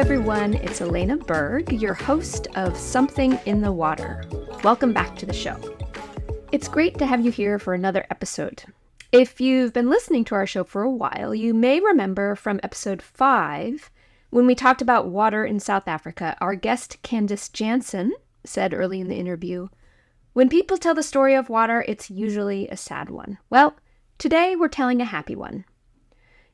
everyone. It's Elena Berg, your host of Something in the Water. Welcome back to the show. It's great to have you here for another episode. If you've been listening to our show for a while, you may remember from episode 5, when we talked about water in South Africa, our guest Candice Jansen said early in the interview, "When people tell the story of water, it's usually a sad one." Well, today we're telling a happy one.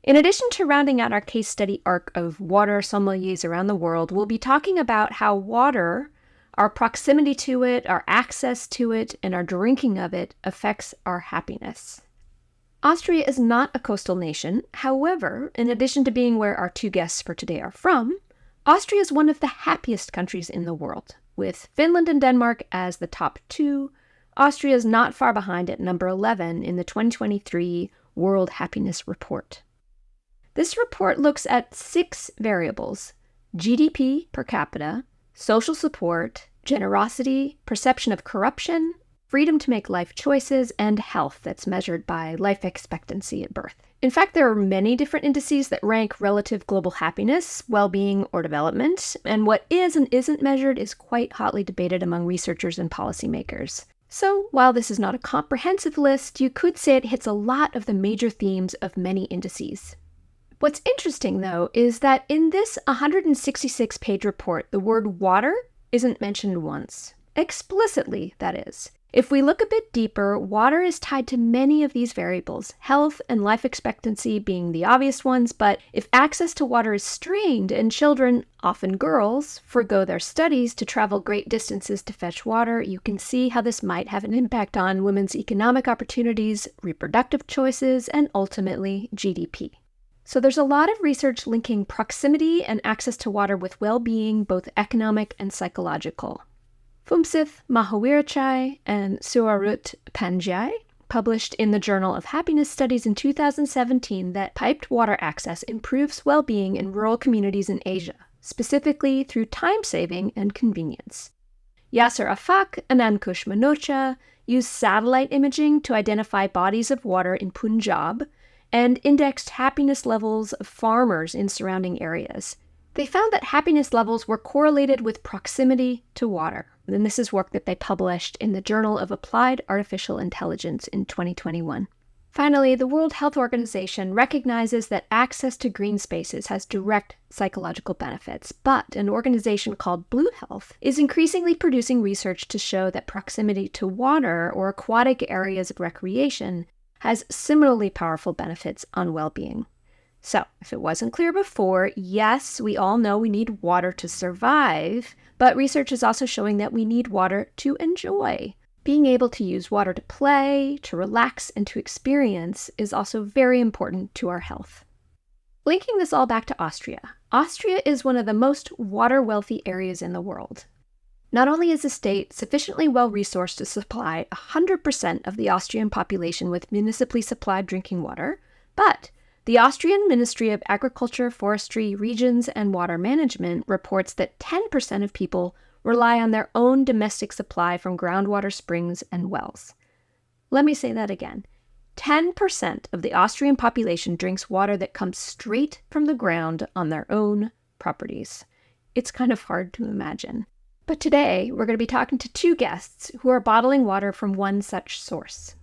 In addition to rounding out our case study arc of water sommeliers around the world, we'll be talking about how water, our proximity to it, our access to it, and our drinking of it affects our happiness. Austria is not a coastal nation. However, in addition to being where our two guests for today are from, Austria is one of the happiest countries in the world. With Finland and Denmark as the top 2, Austria is not far behind at number 11 in the 2023 World Happiness Report. This report looks at 6 variables: GDP per capita, social support, generosity, perception of corruption, freedom to make life choices, and health that's measured by life expectancy at birth. In fact, there are many different indices that rank relative global happiness, well-being, or development, and what is and isn't measured is quite hotly debated among researchers and policymakers. So, while this is not a comprehensive list, you could say it hits a lot of the major themes of many indices. What's interesting, though, is that in this 166-page report, the word water isn't mentioned once. Explicitly, that is. If we look a bit deeper, water is tied to many of these variables, health and life expectancy being the obvious ones, but if access to water is strained and children, often girls, forgo their studies to travel great distances to fetch water, you can see how this might have an impact on women's economic opportunities, reproductive choices, and ultimately GDP. So there's a lot of research linking proximity and access to water with well-being, both economic and psychological. Phumsith Mahawirachai and Suarut Panjai published in the Journal of Happiness Studies in 2017 that piped water access improves well-being in rural communities in Asia, specifically through time saving and convenience. Yasser Afak and Ankush Manocha used satellite imaging to identify bodies of water in Punjab and indexed happiness levels of farmers in surrounding areas. They found that happiness levels were correlated with proximity to water. And this is work that they published in the Journal of Applied Artificial Intelligence in 2021. Finally, the World Health Organization recognizes that access to green spaces has direct psychological benefits, but an organization called Blue Health is increasingly producing research to show that proximity to water or aquatic areas of recreation has similarly powerful benefits on well-being. So, if it wasn't clear before, yes, we all know we need water to survive, but research is also showing that we need water to enjoy. Being able to use water to play, to relax, and to experience is also very important to our health. Linking this all back to Austria, Austria is one of the most water-wealthy areas in the world. Not only is the state sufficiently well-resourced to supply 100% of the Austrian population with municipally supplied drinking water, but the Austrian Ministry of Agriculture, Forestry, Regions, and Water Management reports that 10% of people rely on their own domestic supply from groundwater springs and wells. Let me say that again. 10% of the Austrian population drinks water that comes straight from the ground on their own properties. It's kind of hard to imagine. But today, we're going to be talking to 2 guests who are bottling water from one such source.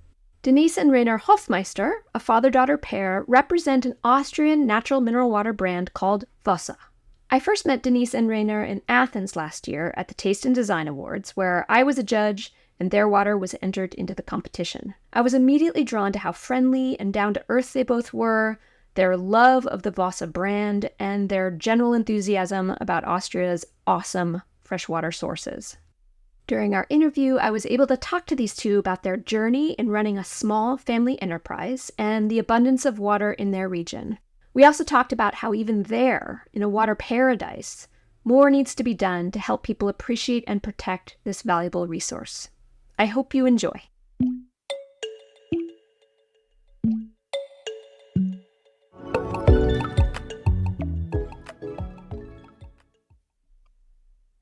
Denise and Rainer Hofmeister, a father-daughter pair, represent an Austrian natural mineral water brand called Wossa. I first met Denise and Rainer in Athens last year at the Taste and Design Awards, where I was a judge and their water was entered into the competition. I was immediately drawn to how friendly and down-to-earth they both were, their love of the Wossa brand, and their general enthusiasm about Austria's awesome freshwater sources. During our interview, I was able to talk to these 2 about their journey in running a small family enterprise and the abundance of water in their region. We also talked about how even there, in a water paradise, more needs to be done to help people appreciate and protect this valuable resource. I hope you enjoy.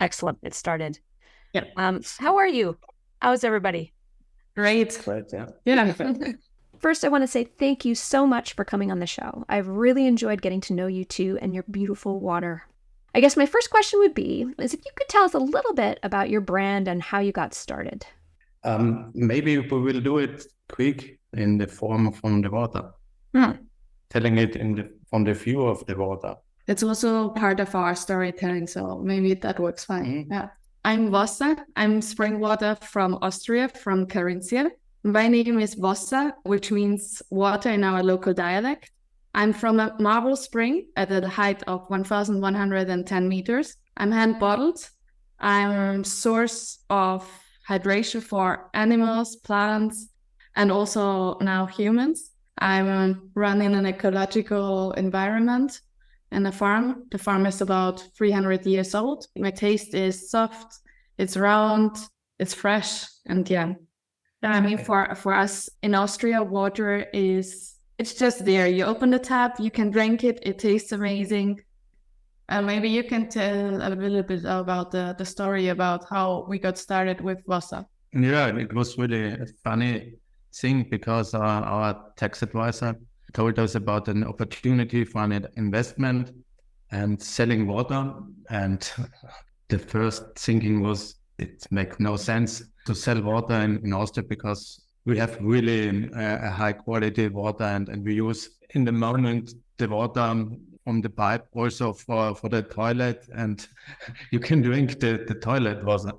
Excellent. It started. Yep. How are you? How's everybody? Great. Yeah. First, I want to say thank you so much for coming on the show. I've really enjoyed getting to know you 2 and your beautiful water. I guess my first question would be, is if you could tell us a little bit about your brand and how you got started. Maybe we will do it quick in the form from the water. Telling it from the view of the water. It's also part of our storytelling, so maybe that works fine. Yeah. I'm Wossa. I'm spring water from Austria, from Carinthia. My name is Wossa, which means water in our local dialect. I'm from a marble spring at a height of 1,110 meters. I'm hand bottled. I'm a source of hydration for animals, plants, and also now humans. I'm running an ecological environment and a farm. The farm is about 300 years old. My taste is soft, it's round, it's fresh, and yeah. I mean, for us in Austria, water it's just there. You open the tap, you can drink it, it tastes amazing. And maybe you can tell a little bit about the story about how we got started with Wossa. Yeah, it was really a funny thing because our tax advisor told us about an opportunity for an investment and selling water. And the first thinking was it makes no sense to sell water in Austria because we have really a high quality water and we use in the moment the water from the pipe also for the toilet, and you can drink the toilet water.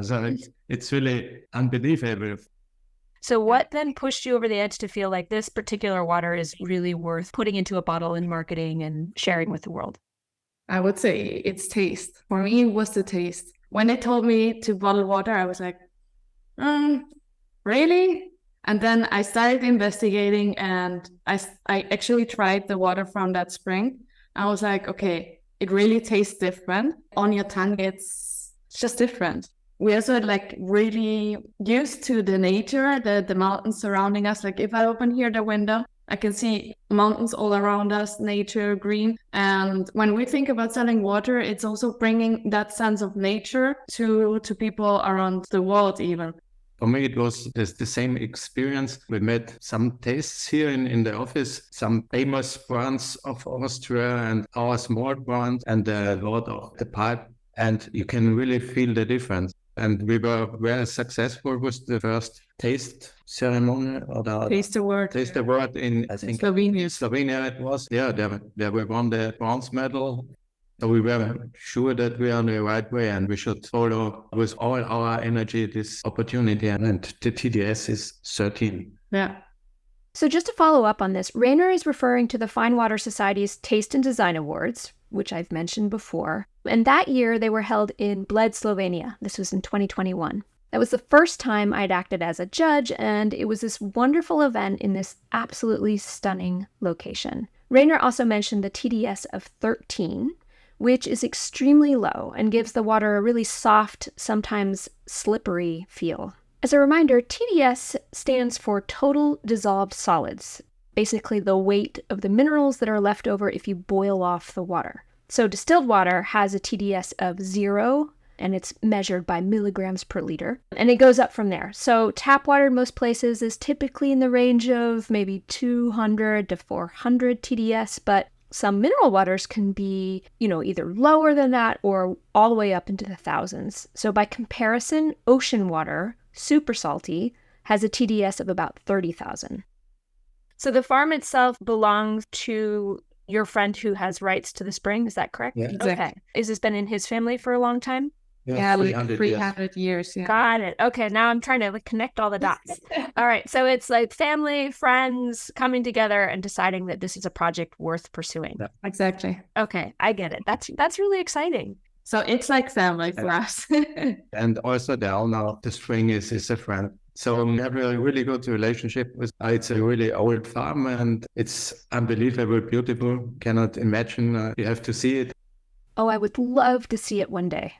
So it's really unbelievable. So what then pushed you over the edge to feel like this particular water is really worth putting into a bottle and marketing and sharing with the world? I would say it's taste. For me, it was the taste. When they told me to bottle water, I was like, really? And then I started investigating and I actually tried the water from that spring. I was like, okay, it really tastes different. On your tongue, it's just different. We also really used to the nature, the mountains surrounding us. Like if I open here the window, I can see mountains all around us, nature, green. And when we think about selling water, it's also bringing that sense of nature to people around the world even. For me, it was the same experience. We met some tastes here in the office, some famous brands of Austria and our small brands and the Lord of the Pipe. And you can really feel the difference. And we were very successful with the first taste ceremony or the Taste award in, I think, Slovenia it was. Yeah, they won the bronze medal. So we were sure that we are on the right way and we should follow with all our energy this opportunity. And the TDS is 13. Yeah. So just to follow up on this, Rainer is referring to the Fine Water Society's Taste and Design Awards, which I've mentioned before. And that year they were held in Bled, Slovenia. This was in 2021. That was the first time I'd acted as a judge, and it was this wonderful event in this absolutely stunning location. Rainer also mentioned the TDS of 13, which is extremely low and gives the water a really soft, sometimes slippery feel. As a reminder, TDS stands for total dissolved solids, basically the weight of the minerals that are left over if you boil off the water. So distilled water has a TDS of 0, and it's measured by milligrams per liter, and it goes up from there. So tap water in most places is typically in the range of maybe 200 to 400 TDS, but some mineral waters can be, either lower than that or all the way up into the thousands. So by comparison, ocean water, super salty, has a TDS of about 30,000. So the farm itself belongs to your friend who has rights to the spring, is that correct? Yeah. Exactly. Okay. Has this been in his family for a long time? Yeah, 300 years. Yeah. Got it. Okay, now I'm trying to connect all the dots. All right, so it's like family, friends coming together and deciding that this is a project worth pursuing. Yeah. Exactly. Okay, I get it. That's really exciting. So it's like family for us. And also the owner of the spring is a friend. So we have a really good relationship with. It's a really old farm and it's unbelievably beautiful. Cannot imagine. You have to see it. Oh, I would love to see it one day.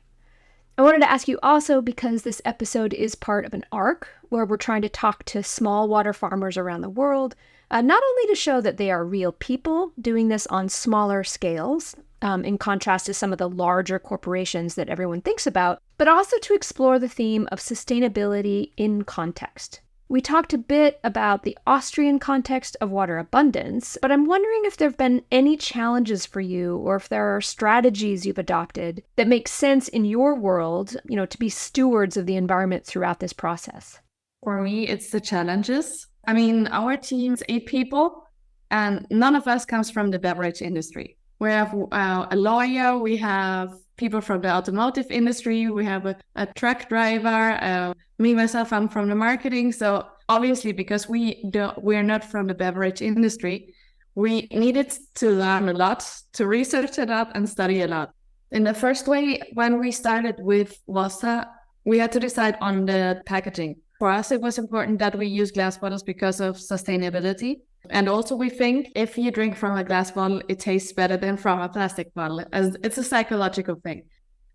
I wanted to ask you also, because this episode is part of an arc where we're trying to talk to small water farmers around the world, not only to show that they are real people doing this on smaller scales, in contrast to some of the larger corporations that everyone thinks about, but also to explore the theme of sustainability in context. We talked a bit about the Austrian context of water abundance, but I'm wondering if there have been any challenges for you or if there are strategies you've adopted that make sense in your world, to be stewards of the environment throughout this process. For me, it's the challenges. I mean, our team's 8 people, and none of us comes from the beverage industry. We have a lawyer, we have people from the automotive industry, we have a truck driver, me, myself, I'm from the marketing. So obviously, because we're not from the beverage industry, we needed to learn a lot, to research a lot and study a lot. In the first way, when we started with Wossa, we had to decide on the packaging. For us, it was important that we use glass bottles because of sustainability. And also we think if you drink from a glass bottle, it tastes better than from a plastic bottle. As it's a psychological thing.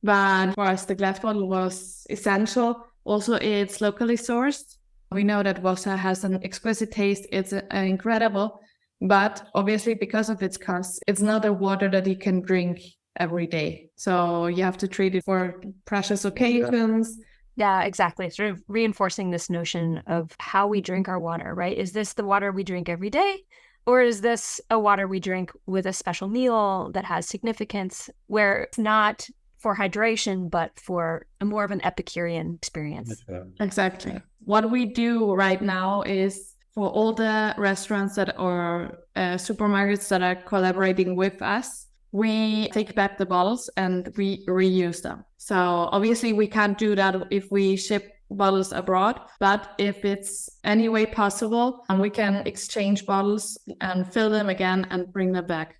But for us, the glass bottle was essential. Also, it's locally sourced. We know that Wossa has an exquisite taste. It's incredible. But obviously, because of its cost, it's not a water that you can drink every day. So you have to treat it for precious occasions. Yeah, exactly. Sort of reinforcing this notion of how we drink our water, right? Is this the water we drink every day? Or is this a water we drink with a special meal that has significance where it's not for hydration, but for more of an Epicurean experience? Exactly. What we do right now is for all the restaurants or supermarkets that are collaborating with us, we take back the bottles and we reuse them. So obviously we can't do that if we ship bottles abroad, but if it's any way possible, we can exchange bottles and fill them again and bring them back.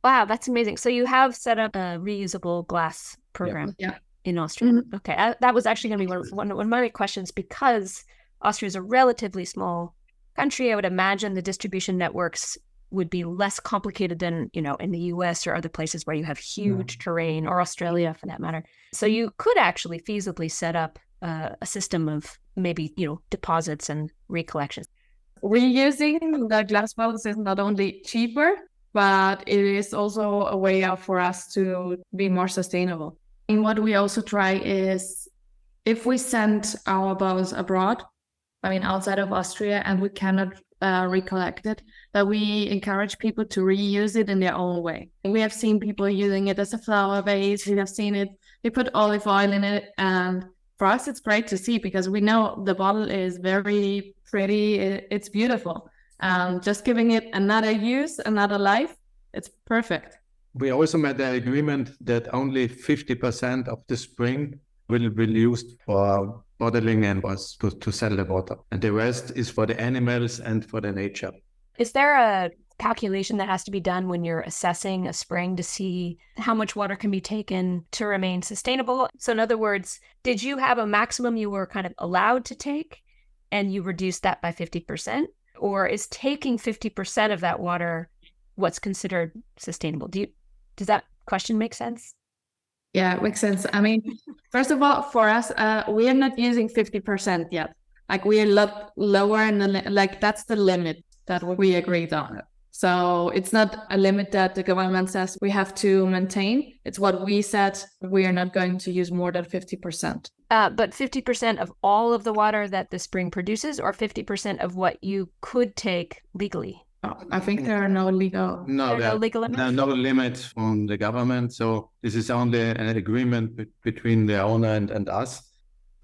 Wow, that's amazing. So you have set up a reusable glass program in Austria. Mm-hmm. Okay, that was actually going to be one of my questions, because Austria is a relatively small country. I would imagine the distribution networks would be less complicated than, in the US or other places where you have huge terrain, or Australia for that matter. So you could actually feasibly set up a system of maybe, deposits and recollections. Reusing the glass bottles is not only cheaper, but it is also a way for us to be more sustainable. And what we also try is, if we send our bottles abroad, outside of Austria, and we cannot recollect it, that we encourage people to reuse it in their own way. We have seen people using it as a flower vase. We have seen it, they put olive oil in it. And for us, it's great to see, because we know the bottle is very pretty. It's beautiful. Just giving it another use, another life, it's perfect. We also made the agreement that only 50% of the spring will be used for bottling and was to sell the water. And the rest is for the animals and for the nature. Is there a calculation that has to be done when you're assessing a spring to see how much water can be taken to remain sustainable? So in other words, did you have a maximum you were kind of allowed to take and you reduced that by 50%? Or is taking 50% of that water what's considered sustainable? Does that question make sense? Yeah, it makes sense. First of all, for us, we are not using 50% yet. We are a lot lower, and that's the limit that we agreed on. So it's not a limit that the government says we have to maintain. It's what we said, we are not going to use more than 50%. But 50% of all of the water that the spring produces, or 50% of what you could take legally? I think there are no legal limits. No limits from the government. So this is only an agreement between the owner and us.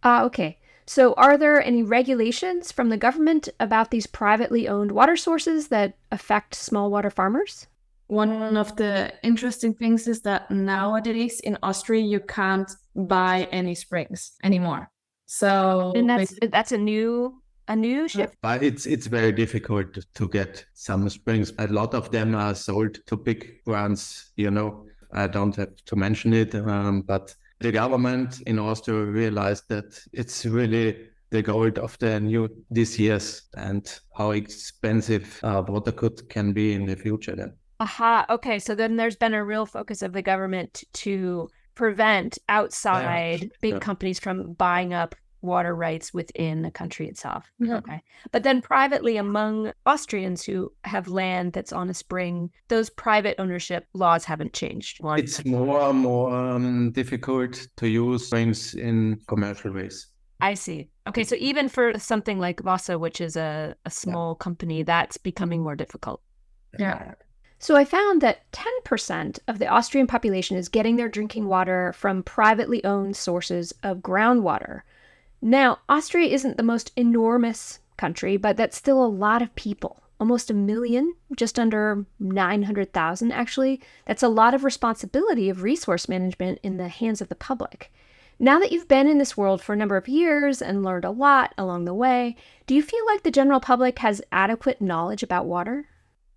Okay. So are there any regulations from the government about these privately owned water sources that affect small water farmers? One of the interesting things is that nowadays in Austria, you can't buy any springs anymore. So and that's a new shift. But it's very difficult to get some springs. A lot of them are sold to big brands, I don't have to mention it, but the government in Austria realized that it's really the gold of this year's and how expensive water can be in the future then. Aha. Okay. So then there's been a real focus of the government to prevent outside big companies from buying up water rights within the country itself. Yeah. Okay. But then privately, among Austrians who have land that's on a spring, those private ownership laws haven't changed. It's more difficult to use springs in commercial ways. I see. Okay, so even for something like Wossa, which is a small company, that's becoming more difficult. Yeah. So I found that 10% of the Austrian population is getting their drinking water from privately owned sources of groundwater. Now, Austria isn't the most enormous country, but that's still a lot of people. Almost 1 million, just under 900,000 actually. That's a lot of responsibility of resource management in the hands of the public. Now that you've been in this world for a number of years and learned a lot along the way, do you feel like the general public has adequate knowledge about water?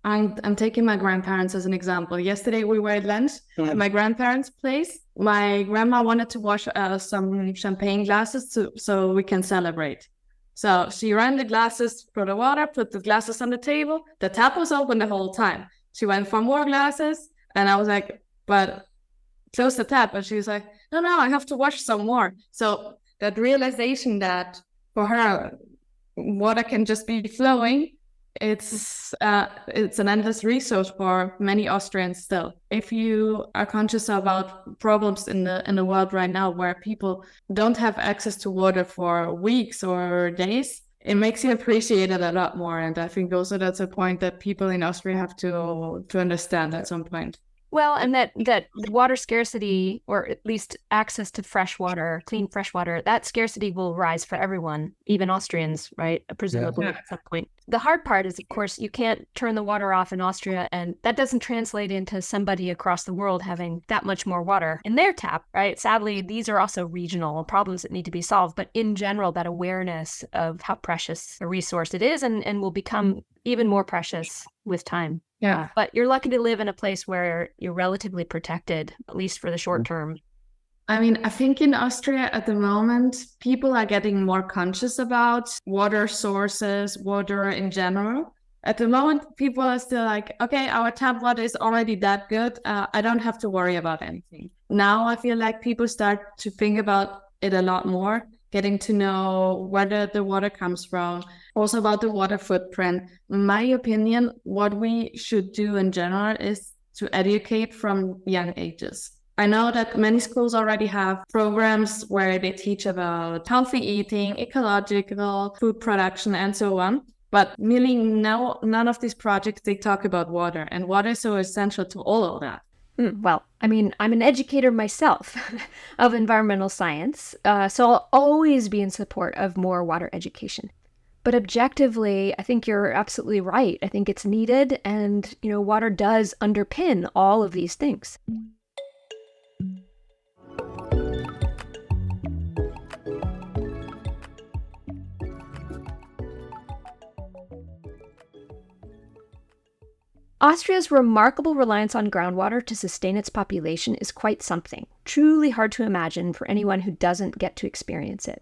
I'm taking my grandparents as an example. Yesterday we were at lunch at my grandparents' place. My grandma wanted to wash some champagne glasses so we can celebrate. So she ran the glasses for the water, put the glasses on the table. The tap was open the whole time. She went for more glasses, and I was like, but close the tap. And she was like, no, I have to wash some more. So that realization that for her, water can just be flowing, it's an endless resource for many Austrians still. If you are conscious about problems in the world right now where people don't have access to water for weeks or days, it makes you appreciate it a lot more. And I think also that's a point that people in Austria have to understand at some point. Well, and that water scarcity, or at least access to fresh water, clean fresh water, that scarcity will rise for everyone, even Austrians, right? Presumably at some point. The hard part is, of course, you can't turn the water off in Austria, and that doesn't translate into somebody across the world having that much more water in their tap, right? Sadly, these are also regional problems that need to be solved. But in general, that awareness of how precious a resource it is and will become even more precious with time. Yeah. But you're lucky to live in a place where you're relatively protected, at least for the short term. I mean, I think in Austria at the moment, people are getting more conscious about water sources, water in general. At the moment, people are still like, okay, our tap water is already that good. I don't have to worry about anything. Now I feel like people start to think about it a lot more, getting to know where the water comes from, also about the water footprint. In my opinion, what we should do in general is to educate from young ages. I know that many schools already have programs where they teach about healthy eating, ecological food production, and so on. But really none of these projects, they talk about water. And water is so essential to all of that. Well, I mean, I'm an educator myself of environmental science, so I'll always be in support of more water education. But objectively, I think you're absolutely right. I think it's needed, and, water does underpin all of these things. Austria's remarkable reliance on groundwater to sustain its population is quite something, truly hard to imagine for anyone who doesn't get to experience it.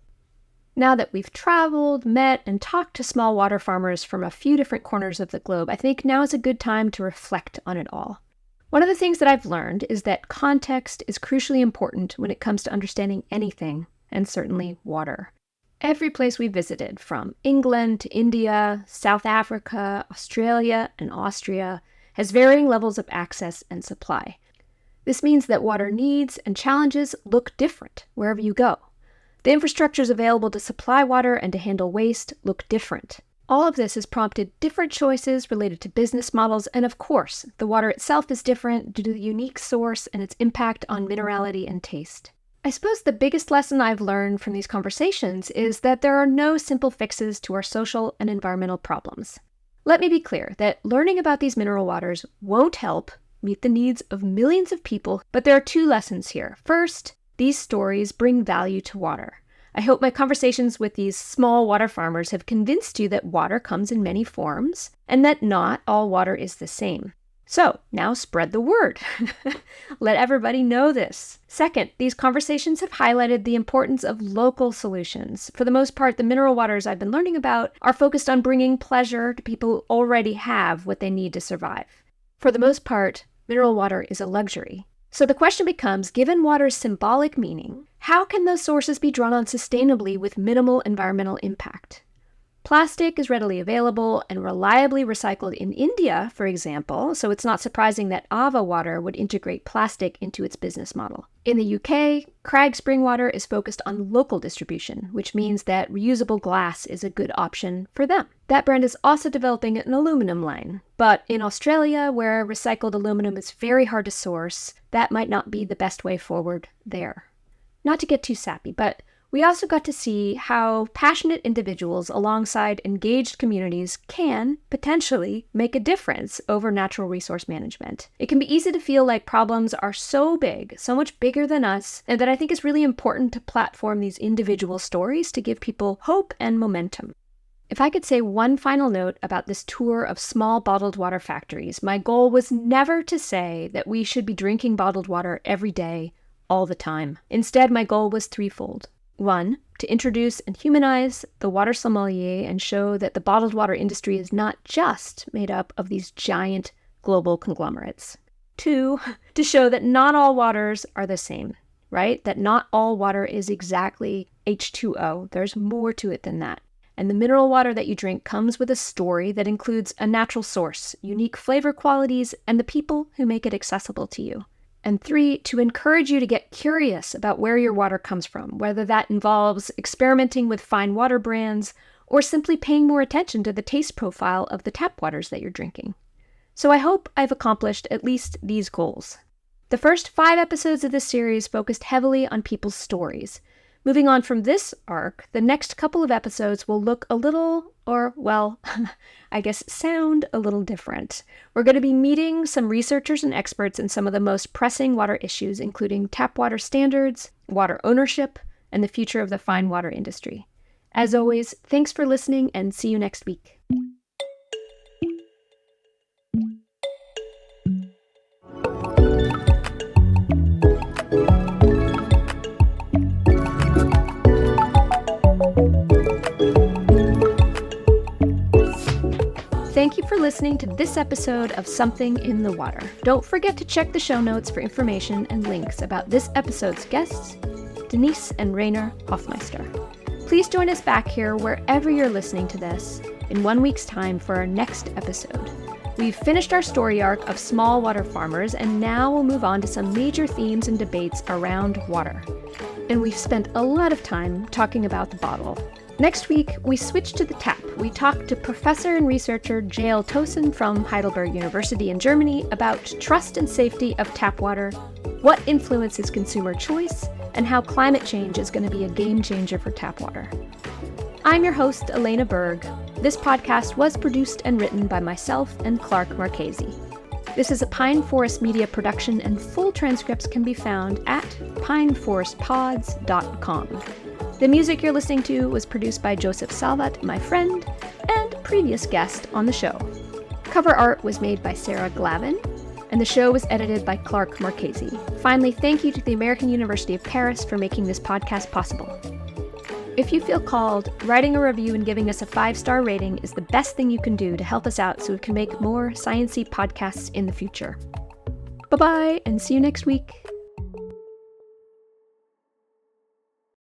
Now that we've traveled, met, and talked to small water farmers from a few different corners of the globe, I think now is a good time to reflect on it all. One of the things that I've learned is that context is crucially important when it comes to understanding anything, and certainly water. Every place we visited, from England to India, South Africa, Australia, and Austria, has varying levels of access and supply. This means that water needs and challenges look different wherever you go. The infrastructures available to supply water and to handle waste look different. All of this has prompted different choices related to business models, and of course, the water itself is different due to the unique source and its impact on minerality and taste. I suppose the biggest lesson I've learned from these conversations is that there are no simple fixes to our social and environmental problems. Let me be clear that learning about these mineral waters won't help meet the needs of millions of people, but there are two lessons here. First, these stories bring value to water. I hope my conversations with these small water farmers have convinced you that water comes in many forms and that not all water is the same. So now spread the word. Let everybody know this. Second, these conversations have highlighted the importance of local solutions. For the most part, the mineral waters I've been learning about are focused on bringing pleasure to people who already have what they need to survive. For the most part, mineral water is a luxury. So the question becomes, given water's symbolic meaning, how can those sources be drawn on sustainably with minimal environmental impact? Plastic is readily available and reliably recycled in India, for example, so it's not surprising that Ava Water would integrate plastic into its business model. In the UK, Crag spring water is focused on local distribution, which means that reusable glass is a good option for them. That brand is also developing an aluminum line, but in Australia, where recycled aluminum is very hard to source, that might not be the best way forward there. Not to get too sappy, but we also got to see how passionate individuals alongside engaged communities can, potentially, make a difference over natural resource management. It can be easy to feel like problems are so big, so much bigger than us, and that I think it's really important to platform these individual stories to give people hope and momentum. If I could say one final note about this tour of small bottled water factories, my goal was never to say that we should be drinking bottled water every day, all the time. Instead, my goal was threefold. 1, to introduce and humanize the water sommelier and show that the bottled water industry is not just made up of these giant global conglomerates. 2, to show that not all waters are the same, right? That not all water is exactly H2O. There's more to it than that. And the mineral water that you drink comes with a story that includes a natural source, unique flavor qualities, and the people who make it accessible to you. And 3, to encourage you to get curious about where your water comes from, whether that involves experimenting with fine water brands or simply paying more attention to the taste profile of the tap waters that you're drinking. So I hope I've accomplished at least these goals. The first 5 episodes of this series focused heavily on people's stories. Moving on from this arc, the next couple of episodes will look a little, or, well, I guess sound a little different. We're going to be meeting some researchers and experts in some of the most pressing water issues, including tap water standards, water ownership, and the future of the fine water industry. As always, thanks for listening and see you next week. Thank you for listening to this episode of Something in the Water. Don't forget to check the show notes for information and links about this episode's guests, Denise and Rainer Hofmeister. Please join us back here wherever you're listening to this in 1 week's time for our next episode. We've finished our story arc of small water farmers, and now we'll move on to some major themes and debates around water. And we've spent a lot of time talking about the bottle. Next week, we switch to the tap. We talk to professor and researcher Jael Tosin from Heidelberg University in Germany about trust and safety of tap water, what influences consumer choice, and how climate change is going to be a game changer for tap water. I'm your host, Elena Berg. This podcast was produced and written by myself and Clark Marchese. This is a Pine Forest Media production, and full transcripts can be found at pineforestpods.com. The music you're listening to was produced by Joseph Salvat, my friend, and previous guest on the show. Cover art was made by Sarah Glavin, and the show was edited by Clark Marchese. Finally, thank you to the American University of Paris for making this podcast possible. If you feel called, writing a review and giving us a 5-star rating is the best thing you can do to help us out so we can make more science-y podcasts in the future. Bye-bye, and see you next week.